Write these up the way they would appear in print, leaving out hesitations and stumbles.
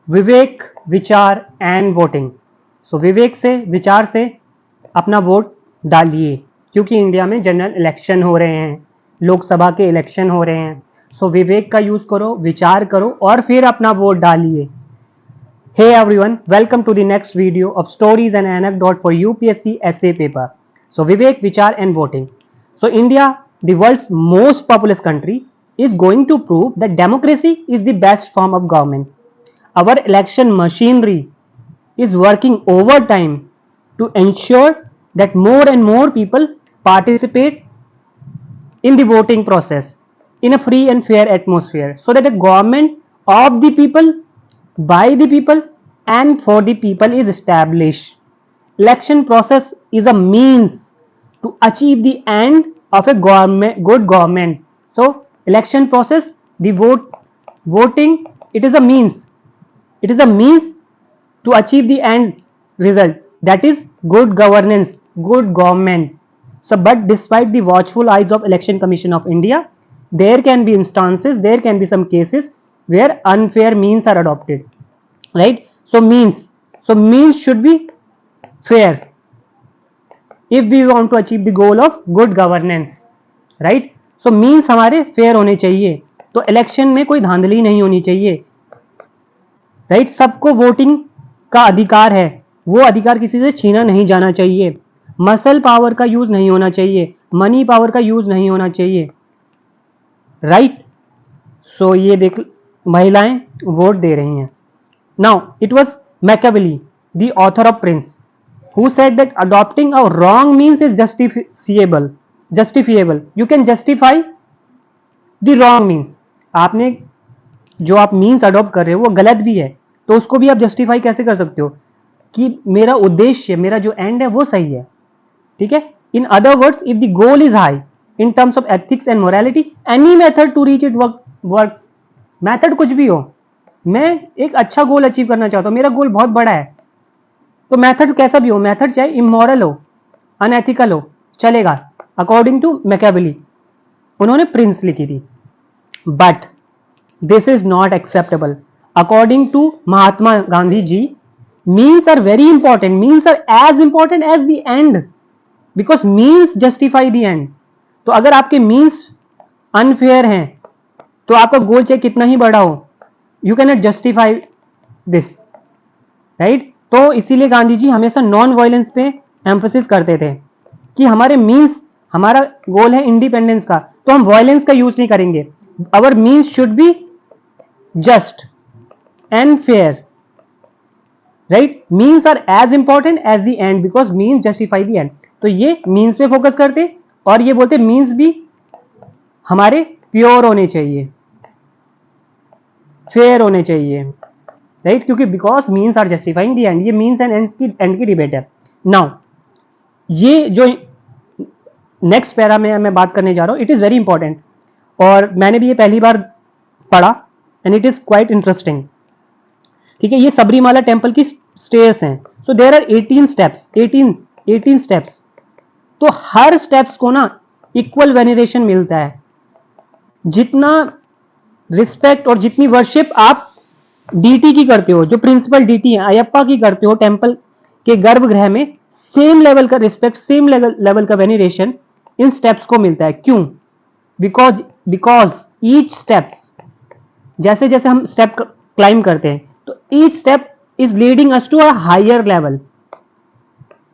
विवेक, विचार and voting. सो विवेक से, विचार से अपना वोट डालिए, क्योंकि इंडिया में जनरल इलेक्शन हो रहे हैं, लोकसभा के इलेक्शन हो रहे हैं। सो विवेक का यूज करो, विचार करो और फिर अपना वोट डालिए। Hey everyone, welcome to the next video of stories and anecdote for UPSC essay paper. So Vivek, Vichar and voting. So India, the world's most populous country, is going to prove that democracy is the best form of government. Our election machinery is working overtime to ensure that more and more people participate in the voting process in a free and fair atmosphere, so that the government of the people, by the people and for the people is established. Election process is a means to achieve the end of a good government. So election process, the voting, it is a means, to achieve the end result, that is good governance, good government. So but despite the watchful eyes of Election Commission of India, there can be instances, there can be some cases where unfair means are adopted, right? So means should be fair if we want to achieve the goal of good governance, right? So means हमारे fair होने चाहिए, तो election में कोई धांधली नहीं होनी चाहिए, राइट? सबको वोटिंग का अधिकार है, वो अधिकार किसी से छीना नहीं जाना चाहिए। मसल पावर का यूज नहीं होना चाहिए, मनी पावर का यूज नहीं होना चाहिए, राइट? सो ये देख, महिलाएं वोट दे रही हैं। Now it was Machiavelli, the author of Prince, who said that adopting a wrong means is justifiable. You can justify the wrong means. आपने जो आप मीन्स अडॉप्ट कर रहे हो वो गलत भी है, तो उसको भी आप जस्टिफाई कैसे कर सकते हो कि मेरा उद्देश्य, मेरा जो एंड है वो सही है, ठीक है? In other words, if the goal is high in terms of ethics and morality, any method to reach it works. Method कुछ भी हो, मैं एक अच्छा गोल अचीव करना चाहता हूं, मेरा गोल बहुत बड़ा है, तो मेथड कैसा भी हो, मेथड चाहे इमोरल हो, अनएथिकल हो, चलेगा, अकॉर्डिंग टू मैकियावेली। उन्होंने प्रिंस लिखी थी। But this is not acceptable according to Mahatma Gandhi ji. Means are very important, means are as important as the end, because means justify the end. तो अगर आपके means unfair हैं, तो आपका गोल चाहे कितना ही बड़ा हो, you cannot justify this, right? तो इसीलिए गांधी जी हमेशा नॉन वायलेंस पे एम्फोसिस करते थे कि हमारे मीन्स, हमारा गोल है इंडिपेंडेंस का, तो हम वायलेंस का यूज नहीं करेंगे। Our means should be just and fair, right? Means are as important as the end because means justify the end. तो ये means पे फोकस करते, और ये बोलते means भी हमारे प्योर होने चाहिए, फेयर होने चाहिए, राइट? क्योंकि because means are justifying the end, ये मीन्स एंड एंड की डिबेट है। नाउ ये जो नेक्स्ट पैरा में मैं बात करने जा रहा हूं, इट इज वेरी इंपॉर्टेंट, और मैंने भी ये पहली बार पढ़ा and it is quite interesting, ठीक है? ये सबरीमाला टेम्पल की स्टेयर्स हैं। So there are 18 steps, 18 steps. तो हर स्टेप्स को ना इक्वल वेनरेशन मिलता है, जितना रिस्पेक्ट और जितनी वर्शिप आप डीटी की करते हो, जो प्रिंसिपल डीटी है अयप्पा की करते हो टेम्पल के गर्भगृह में, सेम लेवल का रिस्पेक्ट, सेम लेवल का वेनरेशन इन स्टेप्स को मिलता है। क्यों? बिकॉज ईच स्टेप्स, जैसे जैसे हम स्टेप क्लाइम करते हैं, तो each step is leading us to a higher level,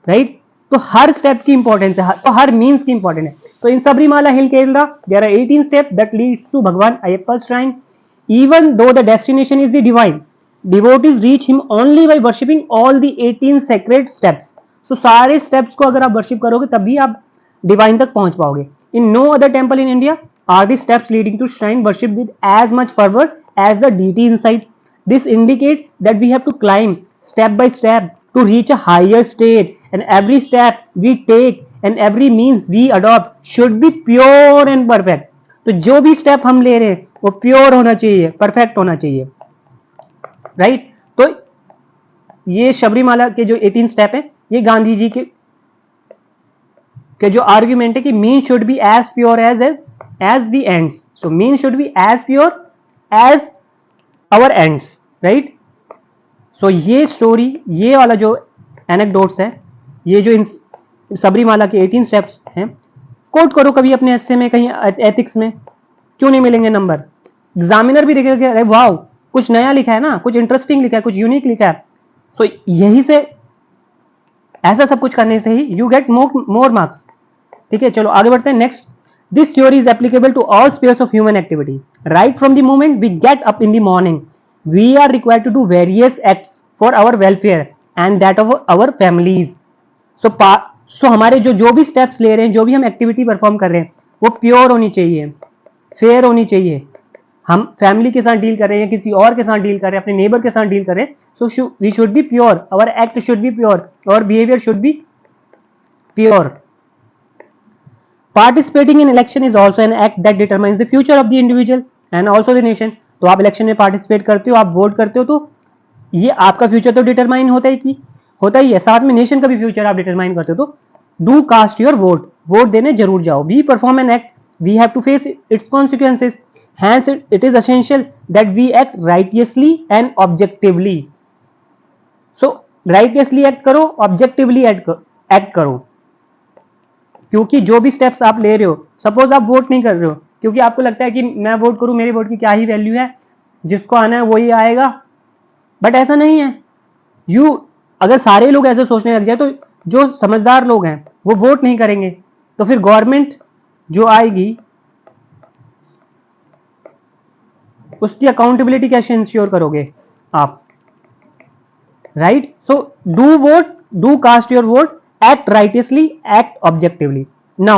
right? तो हर स्टेप की इंपॉर्टेंस है, तो हर मीन्स की इंपॉर्टेंट है। तो in Sabarimala hill Kerala there are 18 step that lead to Bhagwan Ayyappa shrine. Even though the destination is the divine, devotees reach him only by worshipping all the 18 sacred steps. So सारे steps को अगर आप worship करोगे तभी आप divine तक पहुंच पाओगे। In no other temple in India are the steps leading to shrine worshipped with as much fervor as the deity inside. This indicates that we have to climb step by step to reach a higher state, and every step we take and every means we adopt should be pure and perfect. तो जो भी step हम ले रहे हैं वो pure होना चाहिए, परफेक्ट होना चाहिए, राइट? तो ये शबरीमाला के जो 18 स्टेप है, ये गांधी जी के जो आर्ग्यूमेंट है कि means should be as pure as the ends. So means should be as pure as our ends, right? So ये स्टोरी, ये वाला जो एनेक्डोट्स है, ये जो इन सबरीमाला के 18 स्टेप्स हैं, कोट करो कभी अपने एस्से में, कहीं एथिक्स में, क्यों नहीं मिलेंगे नंबर? एग्जामिनर भी देखेगा, अरे वाह कुछ नया लिखा है ना, कुछ इंटरेस्टिंग लिखा है, कुछ यूनिक लिखा है। सो यही से, ऐसा सब कुछ करने से ही यू गेट मोर मार्क्स। ठीक है, चलो आगे बढ़ते हैं। Next, this theory is applicable to all spheres of human activity. Right from the moment we get up in the morning, we are required to do various acts for our welfare and that of our families. So हमारे जो भी steps ले रहे हैं, जो भी हम activity perform कर रहे हैं, वो प्योर होनी चाहिए, फेयर होनी चाहिए। हम फैमिली के साथ डील कर रहे हैं, किसी और के साथ डील कर रहे हैं, अपने नेबर के साथ डील कर रहे हैं, so we should be pure, our act should be pure, और behaviour should be pure. Participating in election is also an act that determines the future of the individual and also the nation. तो आप election में participate करते हो, आप vote करते हो, तो ये आपका फ्यूचर तो डिटरमाइन होता ही है, साथ में नेशन का भी फ्यूचर आप डिटरमाइन करते हो। तो do cast your vote, vote देने जरूर जाओ। We perform an act, we have to face its consequences, hence it is essential that we act righteously and objectively. So righteously act करो, ऑब्जेक्टिवली एक्ट करो, क्योंकि जो भी स्टेप्स आप ले रहे हो, सपोज आप वोट नहीं कर रहे हो क्योंकि आपको लगता है कि मैं वोट करूं, मेरे वोट की क्या ही वैल्यू है, जिसको आना है वही आएगा, बट ऐसा नहीं है। अगर सारे लोग ऐसे सोचने लग जाए, तो जो समझदार लोग हैं वो वोट नहीं करेंगे, तो फिर गवर्नमेंट जो आएगी उसकी अकाउंटेबिलिटी कैसे इंश्योर करोगे आप? Right, so do vote, do cast your vote, act righteously, act objectively. Now,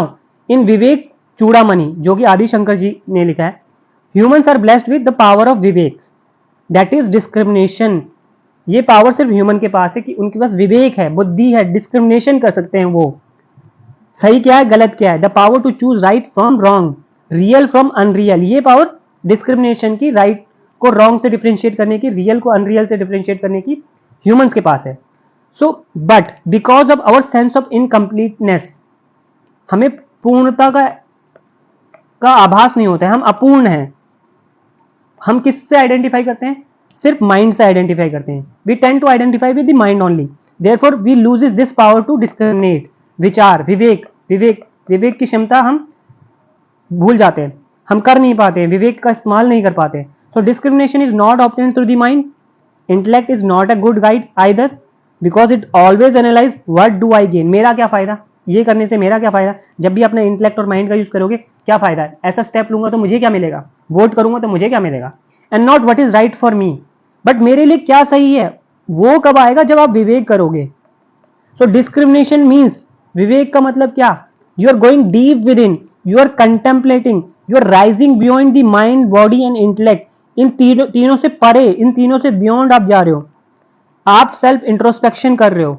in Vivek Chudamani, जो कि आदि शंकर जी ने लिखा है, humans are blessed with the power of Vivek, that is discrimination. ये पावर सिर्फ ह्यूमन के पास है कि उनके पास विवेक है, बुद्धि है, डिस्क्रिमिनेशन कर सकते हैं वो, सही क्या है गलत क्या है, the power to choose right from wrong, real from unreal. ये पावर डिस्क्रिमिनेशन की, राइट को रॉन्ग से डिफरेंशिएट करने की, रियल को अनरियल से डिफरेंशिएट करने की ह्यूमंस के पास है। So but because of our sense of incompleteness, हमें पूर्णता का आभास नहीं होता है, हम अपूर्ण हैं। हम किससे आइडेंटिफाई करते हैं? सिर्फ माइंड से आइडेंटिफाई करते हैं। We tend to identify with the mind only, therefore we loses this power to discriminate. विचार, विवेक की क्षमता हम भूल जाते हैं, हम कर नहीं पाते हैं, विवेक का इस्तेमाल नहीं कर पाते। So discrimination is not obtained through the mind. Intellect is not a good guide either, because it always analyse what do I gain, मेरा क्या फायदा, ये करने से मेरा क्या फायदा। जब भी अपने इंटेलेक्ट और माइंड का यूज करोगे, क्या फायदा है, ऐसा स्टेप लूंगा तो मुझे क्या मिलेगा, वोट करूंगा तो मुझे क्या मिलेगा, and not what is right for me, but मेरे लिए क्या सही है। वो कब आएगा? जब आप विवेक करोगे। सो डिस्क्रिमिनेशन मीन्स, विवेक का मतलब क्या, you are going deep within, you are contemplating, you are rising beyond the mind, body and intellect. इन तीनों से परे, इन तीनों से बियॉन्ड आप जा रहे हो, आप सेल्फ इंट्रोस्पेक्शन कर रहे हो।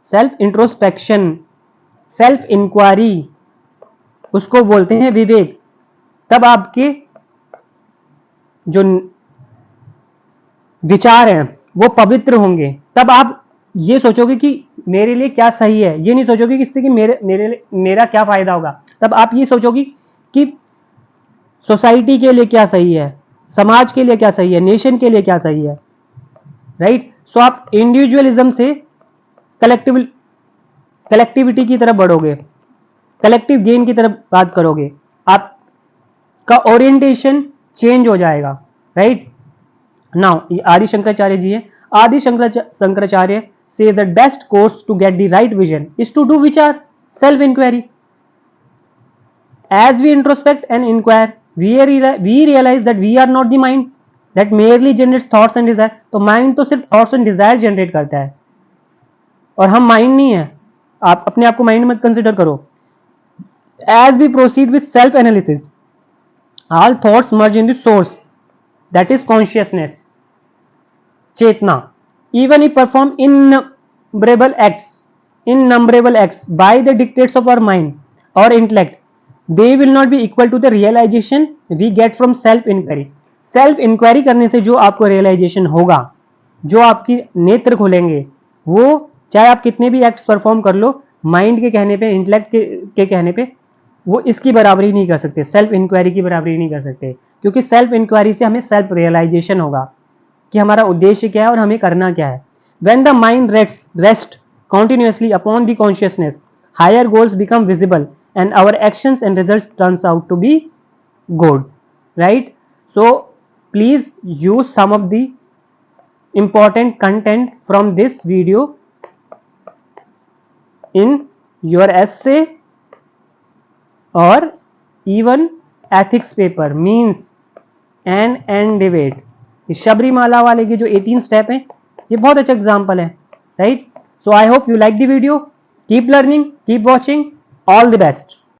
सेल्फ इंट्रोस्पेक्शन, सेल्फ इंक्वायरी, उसको बोलते हैं विवेक। तब आपके जो विचार हैं वो पवित्र होंगे। तब आप ये सोचोगे कि मेरे लिए क्या सही है, ये नहीं सोचोगे कि इससे कि मेरा क्या फायदा होगा। तब आप ये सोचोगे कि सोसाइटी के लिए क्या सही है, समाज के लिए क्या सही है, नेशन के लिए क्या सही है। राइट, सो आप इंडिविजुअलिज्म से कलेक्टिविटी की तरफ बढ़ोगे, कलेक्टिव गेन की तरफ बात करोगे, आपका ओरिएंटेशन चेंज हो जाएगा। राइट, नाउ आदि शंकराचार्य जी है, आदि शंकराचार्य से the best course to get the right vision is to do vichar, self inquiry. As we introspect and inquire, we realize that we are not the mind that merely generates thoughts and desire. तो mind तो सिर्फ thoughts and desire generate करता है, और हम mind नहीं है। आप अपने आप को माइंड मत कंसिडर करो। As we proceed with self analysis, all thoughts merge in the source, that is consciousness, chetna. Even if perform innumerable acts by the dictates of our mind और intellect, they will not be equal to the realization we get from self inquiry. Self inquiry करने से जो आपको realisation होगा, जो आपकी नेत्र खोलेंगे, वो चाहे आप कितने भी एक्ट्स परफॉर्म कर लो, माइंड के कहने पे, इंटेलेक्ट के कहने पे, वो इसकी बराबरी नहीं कर सकते, सेल्फ इंक्वायरी की बराबरी नहीं कर सकते, क्योंकि सेल्फ इंक्वायरी से हमें सेल्फ रियलाइजेशन होगा कि हमारा उद्देश्य क्या है और हमें करना क्या है. When the mind rests continuously upon the consciousness, higher goals become visible and our actions and results turns out to be good, right? So please use some of the important content from this video in your essay or even ethics paper, means and debate. Sabarimala वाले के जो 18 step हैं, ये बहुत अच्छा example है, right? So I hope you like the video. Keep learning, keep watching. All the best.